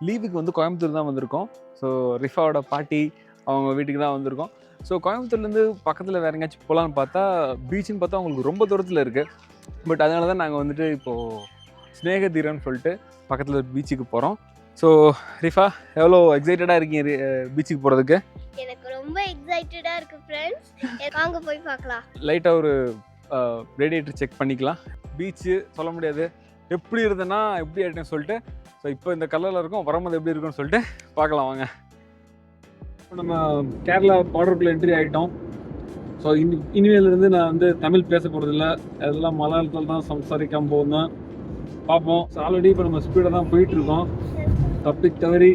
லீவுக்கு வந்து கோயம்புத்தூர் தான் வந்திருக்கோம். ஸோ ரிஃபாவோட பாட்டி அவங்க வீட்டுக்கு தான் வந்திருக்கோம். ஸோ கோயம்புத்தூர்லேருந்து பக்கத்தில் வேறு எங்கேயாச்சும் போகலான்னு பார்த்தா பீச்சுன்னு பார்த்தா அவங்களுக்கு ரொம்ப தூரத்தில் இருக்குது. பட் அதனால தான் நாங்கள் வந்துட்டு இப்போது ஸ்னேகதீரன்னு சொல்லிட்டு பக்கத்தில் பீச்சுக்கு போகிறோம். ஸோ ரிஃபா எவ்வளோ எக்ஸைட்டடாக இருக்கீங்க பீச்சுக்கு போகிறதுக்கு? எனக்கு ரொம்ப எக்ஸைட்டடாக இருக்குது ஃப்ரெண்ட்ஸ். வாங்க போய் பார்க்கலாம். லைட்டாக ஒரு ரேடியேட்டர் செக் பண்ணிக்கலாம். பீச்சு சொல்ல முடியாது எப்படி இருந்ததுன்னா எப்படி ஆகிட்டேன்னு சொல்லிட்டு. ஸோ இப்போ இந்த கலரில் இருக்கும், வரும்போது எப்படி இருக்குன்னு சொல்லிட்டு பார்க்கலாம் வாங்க. இப்போ நம்ம கேரளா பார்டருக்குள்ளே என்ட்ரி ஆகிட்டோம். ஸோ இனிமேலேருந்து நான் வந்து தமிழ் பேச போகிறதில்ல, எல்லாம் மலையாளத்தில் தான் சம்சாரிக்காமல் போகுதான் பார்ப்போம். ஸோ ஆல்ரெடி இப்போ நம்ம ஸ்பீடாக தான் போயிட்டுருக்கோம். தப்பி தவறி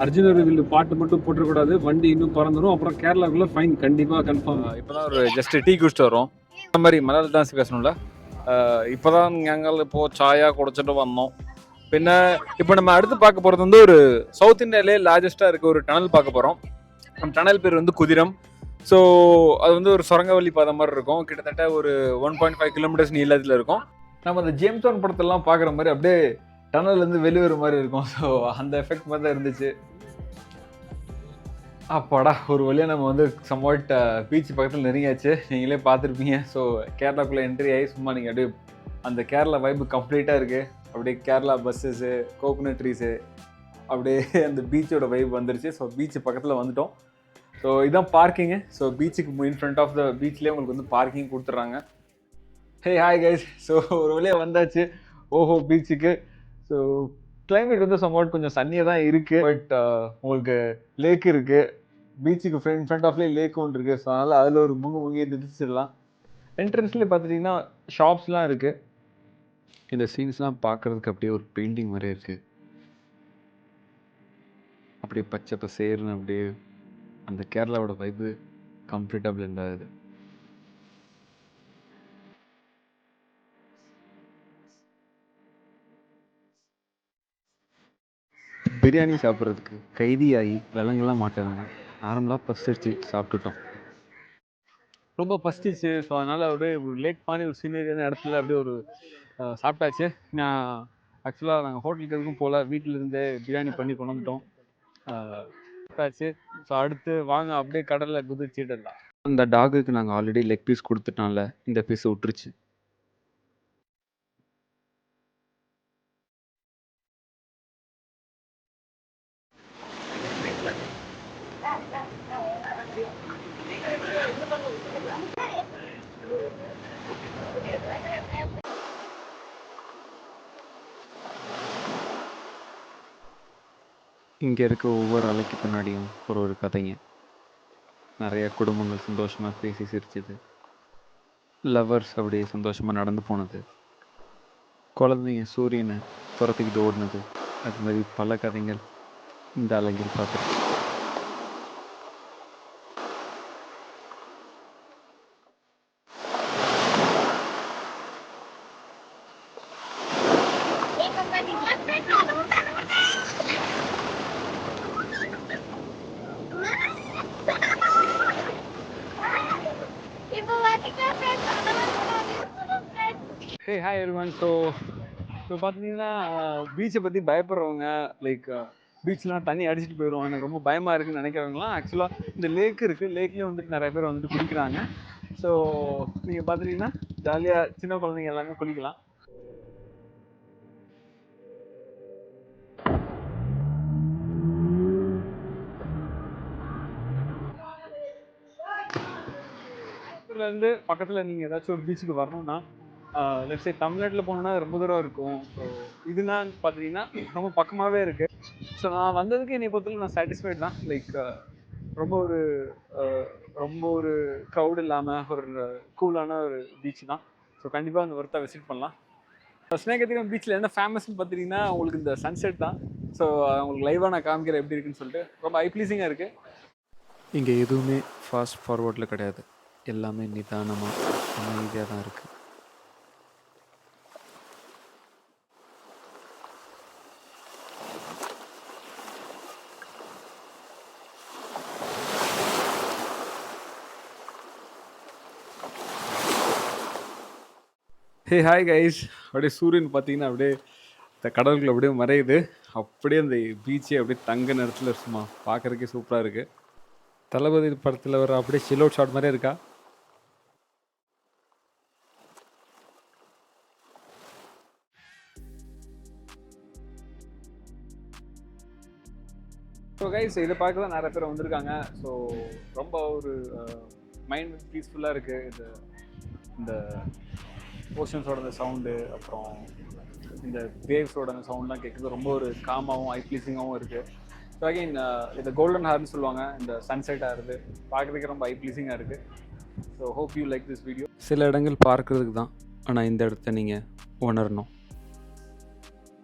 அர்ஜுனர் வில்லு பாட்டு மட்டும் போட்டுறக்கூடாது, வண்டி இன்னும் பறந்துடும், அப்புறம் கேரளாக்குள்ளே ஃபைன் கண்டிப்பாக கன்ஃபார்ம். இப்போ தான் ஒரு ஜஸ்ட் டீ குடிச்சிட்டு வரோம். இந்த மாதிரி மலையாளம் தான் பேசணும்ல. இப்போ தான் ഞങ്ങൾ ഇപ്പോൾ ചായ കുടിച്ചിട്ട് വന്നோம். பின்ன இப்போ நம்ம அடுத்து பார்க்க போகிறது வந்து ஒரு சவுத் இந்தியாவிலே லார்ஜஸ்ட்டாக இருக்க ஒரு டனல் பார்க்க போகிறோம். அந்த டனல் பேர் வந்து குதிரம். ஸோ அது வந்து ஒரு சுரங்கவழி பாதை மாதிரி இருக்கும். கிட்டத்தட்ட ஒரு 1.5 கிலோமீட்டர்ஸ் நீளத்தில் இருக்கும். நம்ம அந்த ஜேம்ஸ் பாண்ட் படத்தெல்லாம் பார்க்குற மாதிரி அப்படியே டனல்லேருந்து வெளிவர மாதிரி இருக்கும். ஸோ அந்த எஃபெக்ட் மாதிரி தான் இருந்துச்சு. அப்பாடா ஒரு வழியாக நம்ம வந்து சம்வாட் பீச் பக்கத்தில் நெருங்கியாச்சு. நீங்களே பார்த்துருப்பீங்க. ஸோ கேரளாக்குள்ளே என்ட்ரி ஆகி சும்மா நீங்கள் அப்படியே அந்த கேரளா வைப்பு கம்ப்ளீட்டாக இருக்குது. அப்படியே கேரளா பஸ்ஸஸ்ஸு, கோகோனட் ட்ரீஸு, அப்படியே அந்த பீச்சோட வைப் வந்துருச்சு. ஸோ பீச்சு பக்கத்தில் வந்துட்டோம். ஸோ இதுதான் பார்க்கிங்கு. ஸோ பீச்சுக்கு இன் ஃப்ரண்ட் ஆஃப் த பீச்லேயே உங்களுக்கு வந்து பார்க்கிங் கொடுத்துட்றாங்க. Hey hi guys. ஸோ ஒரு வழியாக வந்தாச்சு ஓஹோ பீச்சுக்கு. ஸோ கிளைமேட் வந்து சம்வாட் கொஞ்சம் சன்னியாக தான் இருக்குது. பட் உங்களுக்கு லேக் இருக்குது. பீச்சுக்கு ஃப்ரண்ட் ஆஃப்லேயே லேக் ஒன்று இருக்குது. ஸோ அதனால் அதில் ஒரு முங்கி மிதிச்சிடலாம். என்ட்ரன்ஸ்லேயே பார்த்துட்டிங்கன்னா ஷாப்ஸ்லாம் இருக்குது. இந்த சீன்ஸ்லாம் பார்க்குறதுக்கு அப்படியே ஒரு பெயிண்டிங் மாதிரியே இருக்குது. அப்படியே பச்சை பசேர்னு அப்படியே அந்த கேரளாவோட வைப்பு கம்ப்ளீட்டாக பிளெண்ட் ஆகுது. பிரியாணி சாப்பிட்றதுக்கு கைதியாகி விலங்குலாம் மாட்டாங்க. நார்மலாக பசிச்சு சாப்பிட்டுட்டோம். ரொம்ப பசிச்சு. ஸோ அதனால் அப்படியே ஒரு லேக் மாதிரி ஒரு சீனரியான இடத்துல அப்படியே ஒரு சாப்பிட்டாச்சு. நான் ஆக்சுவலாக நாங்கள் ஹோட்டலுக்கு எதுக்கும் போகல, வீட்டில் இருந்தே பிரியாணி பண்ணி கொண்டு வந்துட்டோம். சாப்பிட்டாச்சு. ஸோ அடுத்து வாங்க அப்படியே கடலில் குதிச்சிடலாம். அந்த டாகுக்கு நாங்கள் ஆல்ரெடி லெக் பீஸ் கொடுத்துட்டோம்ல, இந்த பீஸ் விட்டுருச்சு. இங்கே இருக்க ஒவ்வொரு அலைக்கு பின்னாடியும் ஒரு கதைங்க. நிறைய குடும்பங்கள் சந்தோஷமாக பேசி சிரிச்சது, லவ்வர்ஸ் அப்படியே சந்தோஷமாக நடந்து போனது, குழந்தைங்க சூரியனை துரத்துக்கிட்டு ஓடினது, அது மாதிரி பல கதைகள் இந்த அலைகள் பார்த்துருக்கு. Hey hi everyone. ஸோ பார்த்தீங்கன்னா பீச்சை பற்றி பயப்படுறவங்க, லைக் பீச்லாம் தண்ணி அடிச்சுட்டு போயிடும், எனக்கு ரொம்ப பயமாக இருக்குதுன்னு நினைக்கிறவங்களாம் ஆக்சுவலாக இந்த லேக் இருக்குது. லேக்லேயே வந்துட்டு நிறைய பேர் வந்துட்டு குளிக்கிறாங்க. ஸோ நீங்கள் பார்த்துட்டிங்கன்னா ஜாலியாக சின்ன குழந்தைங்க எல்லாமே குளிக்கலாம். இருந்து பக்கத்தில் நீங்கள் ஏதாச்சும் ஒரு பீச்சுக்கு வரணும்னா லெட்ஸ் சே தமிழ்நாட்டில் போனோன்னா ரொம்ப தூரம் இருக்கும். ஸோ இதுதான் பார்த்தீங்கன்னா ரொம்ப பக்கமாகவே இருக்குது. ஸோ நான் வந்ததுக்கு என்னை பொறுத்தவரை நான் சாட்டிஸ்ஃபைட் தான். லைக் ரொம்ப ஒரு க்ரௌட் இல்லாமல் ஒரு கூலான ஒரு பீச் தான். ஸோ கண்டிப்பாக அந்த ஒருத்தா விசிட் பண்ணலாம். ஸ்னேகதீரம் பீச்சில் என்ன ஃபேமஸ்ன்னு பார்த்தீங்கன்னா உங்களுக்கு இந்த சன்செட் தான். ஸோ உங்களுக்கு லைவாக நான் காமிக்கிறேன் எப்படி இருக்குன்னு சொல்லிட்டு. ரொம்ப ஐ ப்ளீஸிங்காக இருக்குது. இங்கே எதுவுமே ஃபாஸ்ட் ஃபார்வர்டில் கிடையாது, எல்லாமே நிதானமாக அமைதியாக தான் இருக்குது. Hey hi guys. அப்படியே சூரியன் பார்த்தீங்கன்னா அப்படியே இந்த கடலுக்குள்ள அப்படியே மறையுது. அப்படியே அந்த பீச்சே அப்படியே தங்க நிறத்தில் சும்மா பார்க்குறதுக்கே சூப்பராக இருக்குது. தளபதி படத்தில் வர அப்படியே சில் அவுட் ஷாட் மாதிரியே இருக்கா? ஸோ கைஸ் இதை பார்க்க தான் நிறைய பேர் வந்திருக்காங்க. ஸோ ரொம்ப ஒரு மைண்ட் பீஸ்ஃபுல்லாக இருக்குது. இந்த ஓஷன்ஸோட அந்த சவுண்டு, அப்புறம் இந்த வேவ்ஸோட அந்த சவுண்ட்லாம் கேட்குறது ரொம்ப ஒரு காமாகவும் ஐ ப்ளீஸிங்காகவும் இருக்குது. ஸோ அகைன் இந்த கோல்டன் ஹார்னு சொல்லுவாங்க, இந்த சன்செட் ஆகுது பார்க்குறதுக்கு ரொம்ப ஐ ப்ளீஸிங்காக இருக்குது. So hope you like this video. சில இடங்கள் பார்க்குறதுக்கு தான், ஆனால் இந்த இடத்த நீங்கள் உணரணும்.